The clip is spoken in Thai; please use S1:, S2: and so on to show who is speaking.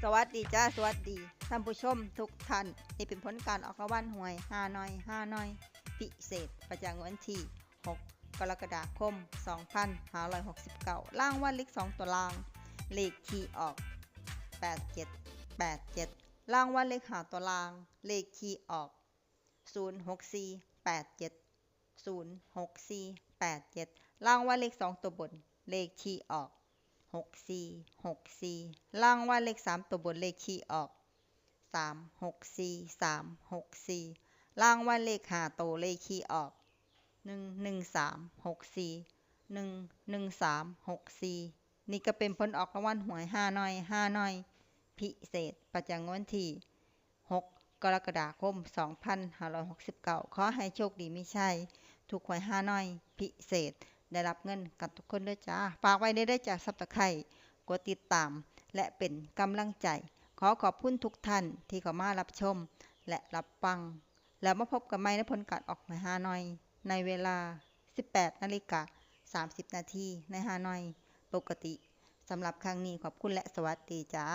S1: สวัสดีจ้าสวัสดีท่านผู้ชมทุกท่านนี่เป็นผลการออกรางวัลหวยฮานอยพิเศษประจำวันที่6กรกฎาคม2569รางวัลเลข2ตัวล่างเลขที่ออก8787รางวัลเลข5ตัวล่างเลขที่ออก06487รางวัลเลข2ตัวบนเลขที่ออก6464รางวัลเลข3ตัวบนเลขที่ออก364364รางวัลเลข5ตัวเลขที่ออก11364นี่ก็เป็นผลออกรางวัลหวยฮานอยพิเศษประจำวันที่6กรกฎาคม2569ขอให้โชคดีมีชัยถูกหวยฮานอยพิเศษได้รับเงินกันทุกคนด้วยจ้าฝากไว้ได้จากซับตะไคร่กดติดตามและเป็นกำลังใจขอบคุณทุกท่านที่เข้ามารับชมและรับฟังแล้วมาพบกันใหม่ในผลการออกหวยฮานอยในเวลา 18:30 นาทีในฮานอยปกติสำหรับครั้งนี้ขอบคุณและสวัสดีจ้า